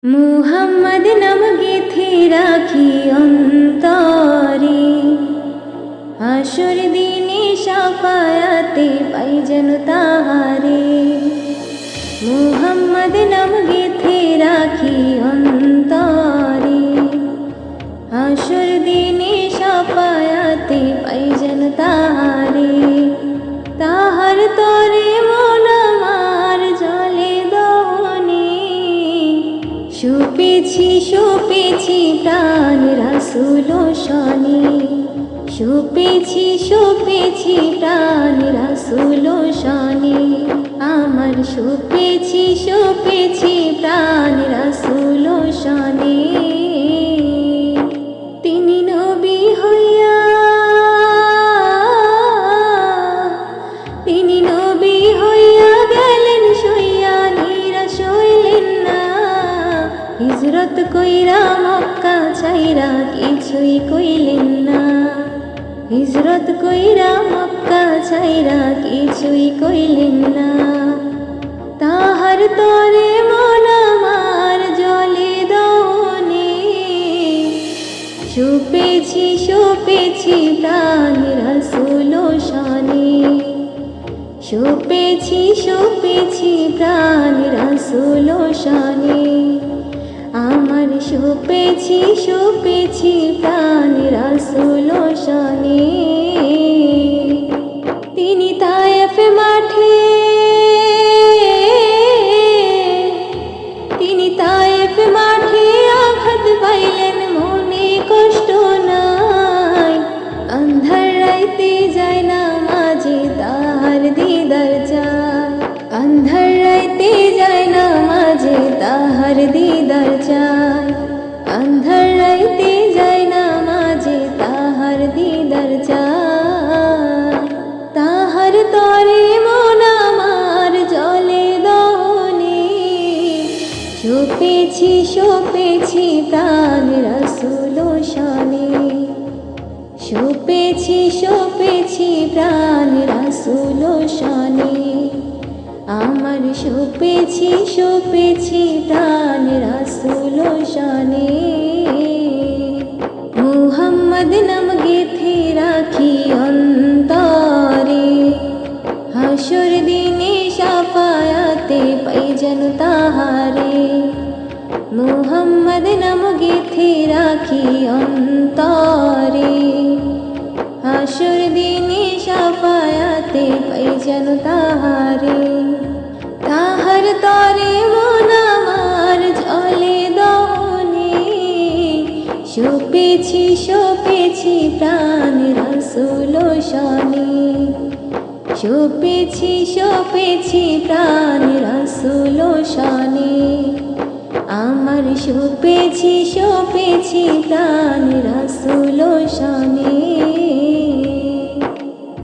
মুহাম্মদ নাম গেথে রাখি অন্তরে, হাসর দিনে শাফায়াতে পাই যেন তাহারে। মুহাম্মদ নাম গেথে রাখি অন্তরে, হাসর দিনে শাফায়াতে পাই যেন তাহারে। তাহার তরে মন আমার জলে দহনে, শুপেছি শুপেছি প্রাণ রাসূল শনে। শুপেছি শুপেছি প্রাণ রাসূল শনে, আমার শুপেছি শুপেছি প্রাণ রাসূল শনে। তিনি নবী হইয়া, তিনি নবী হইয়া গেলেন সইয়া, নিরাশ হইলেন না। হিজরত কইরা মক্কা ছাইরা কিছুই কইলেন না। হিজরত কইরা মক্কা ছাইরা কিছুই কইলেন না। তাহার তরে মন আমার জলে দহনে, শুপেছি শুপেছি প্রাণ রাসূল শনে। শুপেছি শুপেছি প্রাণ রাসূল শনে, আমার শুপেছি শুপেছি প্রাণ রাসূল শনে। তিনি তায়েফ মাঠে, তিনি তায়েফ মাঠে আঘাত পাইলেন, মনে কষ্ট নাই। আন্ধার রাইতে যায় না মাঝে তাহার দিদার চায়। আন্ধার রাইতে যায় না মাঝে তাহার দিদার চায়। আন্ধার রাইতে যায় না মাঝে তাহার দিদার চায়। তাহার তরে মন আমার জলে দহনে, শুপেছি শুপেছি প্রাণ রাসূল শনে। শুপেছি শুপেছি প্রাণ রাসূল শনে, আমার শুপেছি শুপেছি প্রাণ রাসূল শনে। মুহাম্মদ নাম গেথে রাখি অন্তরে, হাসর দিনে শাফায়াতে পাই যেন তাহারে। মুহাম্মদ নাম গেথে রাখি অন্তরে, হাসর দিনে শাফায়াতে পাই যেন তাহারে। তাহার তরে মন আমার জলে দহনে, শুপেছি শুপেছি প্রাণ রাসূল শনে। শুপেছি শুপেছি প্রাণ রাসূল শনে, আমার শুপেছি শুপেছি প্রাণ রাসূল শনে।